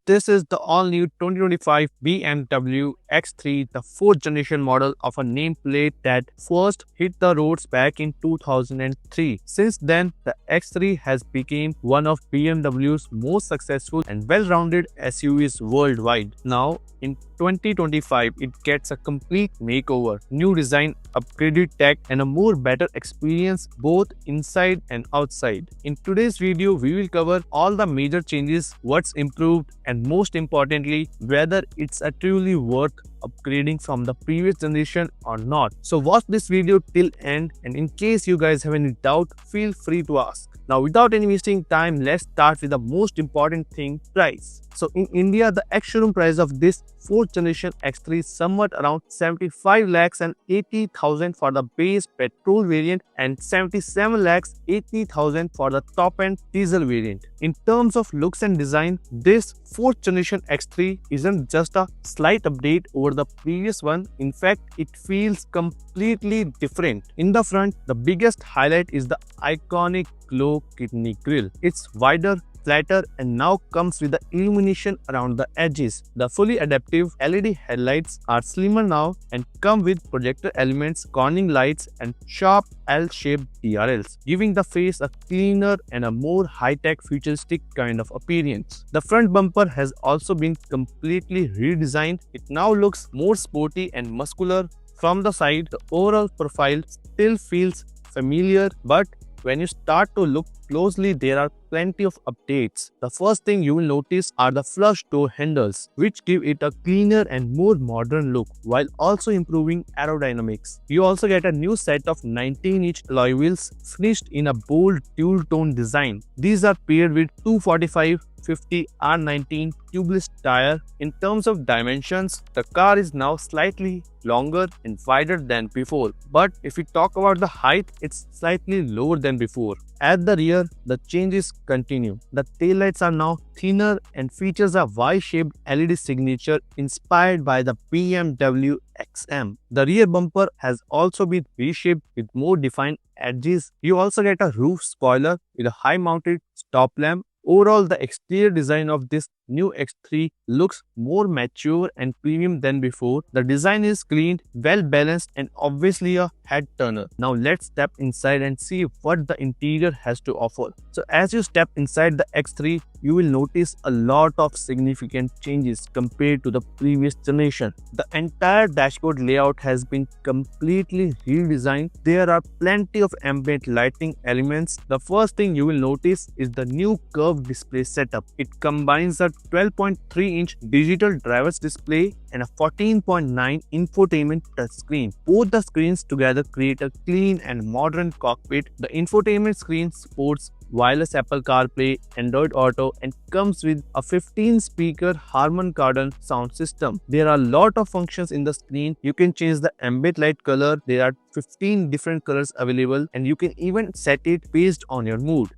This is the all-new 2025 BMW X3, the fourth generation model of a nameplate that first hit the roads back in 2003. Since then, the X3 has become one of BMW's most successful and well-rounded SUVs worldwide. Now, in 2025, it gets a complete makeover, new design, upgraded tech, and a more better experience both inside and outside. In today's video, we will cover all the major changes, what's improved, and most importantly, whether it's a truly worth upgrading from the previous generation or not. So watch this video till end, and in case you guys have any doubt, feel free to ask. Now without any wasting time, let's start with the most important thing, price. So in India, the ex-showroom price of this 4th generation X3 is somewhat around 75 lakhs and 80,000 for the base petrol variant and 77 lakhs 80,000 for the top-end diesel variant. In terms of looks and design, this 4th generation X3 isn't just a slight update over the previous one. In fact, it feels completely different. In the front, the biggest highlight is the iconic glow kidney grille. It's wider, flatter, and now comes with the illumination around the edges. The fully adaptive LED headlights are slimmer now and come with projector elements, corning lights, and sharp L-shaped DRLs, giving the face a cleaner and a more high-tech futuristic kind of appearance. The front bumper has also been completely redesigned. It now looks more sporty and muscular from the side. The overall profile still feels familiar, but when you start to look closely, there are plenty of updates. The first thing you will notice are the flush door handles, which give it a cleaner and more modern look while also improving aerodynamics. You also get a new set of 19-inch alloy wheels finished in a bold dual-tone design. These are paired with 245/50 R19 tubeless tire. In terms of dimensions, the car is now slightly longer and wider than before, but if we talk about the height, it's slightly lower than before. At the rear, the changes continue. The taillights are now thinner and features a Y-shaped LED signature inspired by the BMW XM. The rear bumper has also been reshaped with more defined edges. You also get a roof spoiler with a high-mounted stop lamp. Overall, the exterior design of this new X3 looks more mature and premium than before. The design is clean, well balanced, and obviously a head turner. Now let's step inside and see what the interior has to offer. So as you step inside the X3, you will notice a lot of significant changes compared to the previous generation. The entire dashboard layout has been completely redesigned. There are plenty of ambient lighting elements. The first thing you will notice is the new curved display setup. It combines a 12.3-inch digital driver's display and a 14.9 infotainment touchscreen. Both the screens together create a clean and modern cockpit. The infotainment screen supports wireless Apple CarPlay, Android Auto, and comes with a 15-speaker Harman Kardon sound system. There are a lot of functions in the screen. You can change the ambient light color. There are 15 different colors available, and you can even set it based on your mood.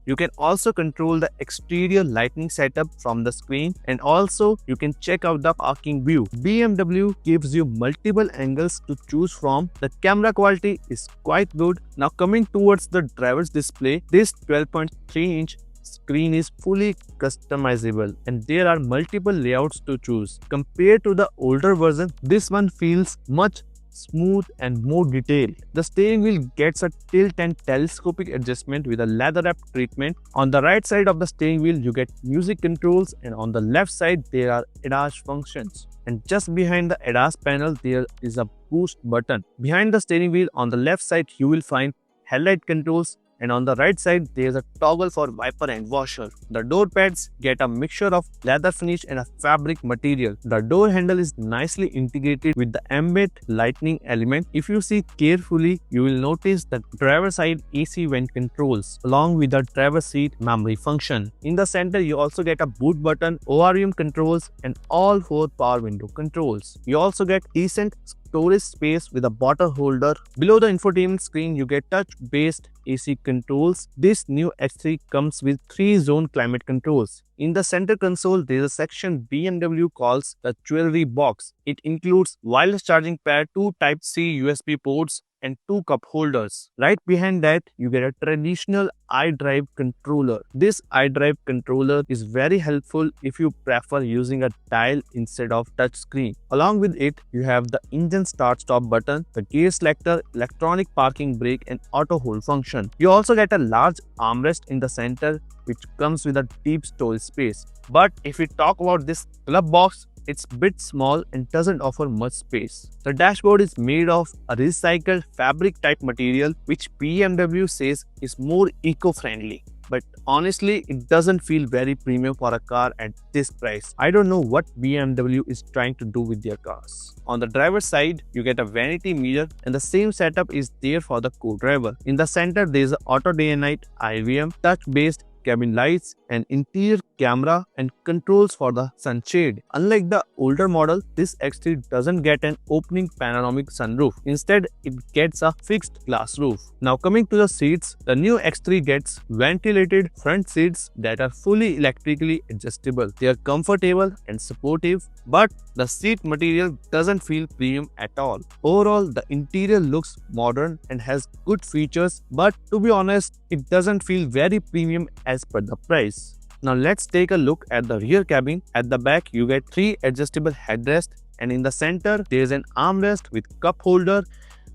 You can also control the exterior lighting setup from the screen, and also you can check out the parking view. BMW gives you multiple angles to choose from. The camera quality is quite good. Now coming towards the driver's display, this 12.3-inch screen is fully customizable and there are multiple layouts to choose. Compared to the older version, this one feels much smooth and more detailed. The steering wheel gets a tilt and telescopic adjustment with a leather-wrapped treatment. On the right side of the steering wheel, you get music controls, and on the left side, there are ADAS functions. And just behind the ADAS panel, there is a boost button. Behind the steering wheel, on the left side, you will find headlight controls, and on the right side there is a toggle for wiper and washer. The door pads get a mixture of leather finish and a fabric material. The door handle is nicely integrated with the ambient lighting element. If you see carefully, you will notice the driver side AC vent controls along with the driver seat memory function. In the center, you also get a boot button, ORM controls, and all 4 power window controls. You also get decent storage space with a bottle holder. Below the infotainment screen, you get touch-based AC controls. This new X3 comes with 3-zone climate controls. In the center console, there is a section BMW calls the jewelry box. It includes wireless charging pad, 2 Type-C USB ports, and 2 cup holders. Right behind that, you get a traditional iDrive controller. This iDrive controller is very helpful if you prefer using a dial instead of touch screen. Along with it, you have the engine start-stop button, the gear selector, electronic parking brake and auto hold function. You also get a large armrest in the center which comes with a deep storage space. But if we talk about this glove box, it's a bit small and doesn't offer much space. The dashboard is made of a recycled fabric type material which BMW says is more eco-friendly. But honestly, it doesn't feel very premium for a car at this price. I don't know what BMW is trying to do with their cars. On the driver's side, you get a vanity mirror and the same setup is there for the co-driver. In the center, there is an auto day and night IVM, touch-based cabin lights, an interior camera and controls for the sunshade. Unlike the older model, this X3 doesn't get an opening panoramic sunroof. Instead, it gets a fixed glass roof. Now coming to the seats, the new X3 gets ventilated front seats that are fully electrically adjustable. They are comfortable and supportive, but the seat material doesn't feel premium at all. Overall, the interior looks modern and has good features, but to be honest, it doesn't feel very premium as per the price. Now let's take a look at the rear cabin. At the back, you get 3 adjustable headrests and in the center, there is an armrest with cup holder.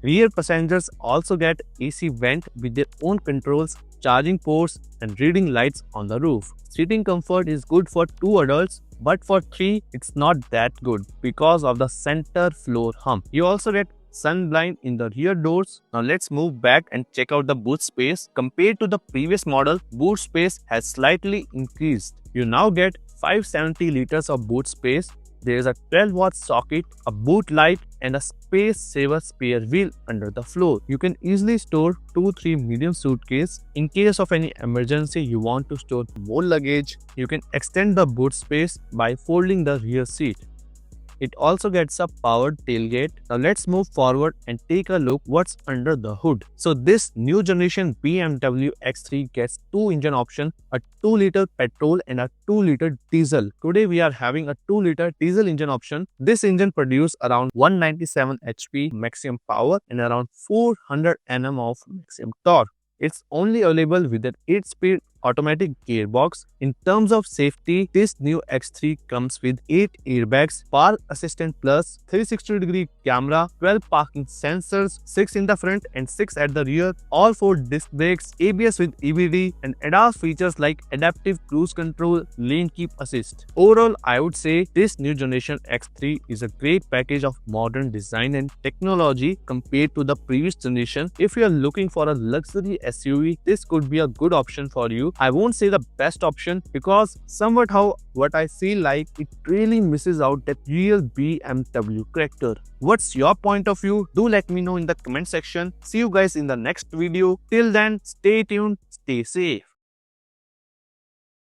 Rear passengers also get AC vent with their own controls, charging ports and reading lights on the roof. Seating comfort is good for 2 adults, but for 3 it's not that good because of the center floor hump. You also get sun blind in the rear doors. Now let's move back and check out the boot space. Compared to the previous model, boot space has slightly increased. You now get 570 liters of boot space. There is a 12-watt socket, a boot light and a space saver spare wheel under the floor. You can easily store 2-3 medium suitcases. In case of any emergency you want to store more luggage, you can extend the boot space by folding the rear seat. It also gets a powered tailgate. Now let's move forward and take a look what's under the hood. So this new generation BMW X3 gets 2 engine options, a 2-liter petrol and a 2-liter diesel. Today we are having a 2-liter diesel engine option. This engine produces around 197 HP maximum power and around 400 Nm of maximum torque. It's only available with an 8-speed automatic gearbox. In terms of safety, this new X3 comes with 8 airbags, Park Assistant Plus, 360-degree camera, 12 parking sensors, 6 in the front and 6 at the rear, all 4 disc brakes, ABS with EBD and ADAS features like adaptive cruise control, lane keep assist. Overall, I would say this new generation X3 is a great package of modern design and technology compared to the previous generation. If you are looking for a luxury SUV, this could be a good option for you. I won't say the best option because somewhat what I feel like it really misses out that real BMW character. What's your point of view? Do let me know in the comment section. See you guys in the next video. Till then, stay tuned, stay safe.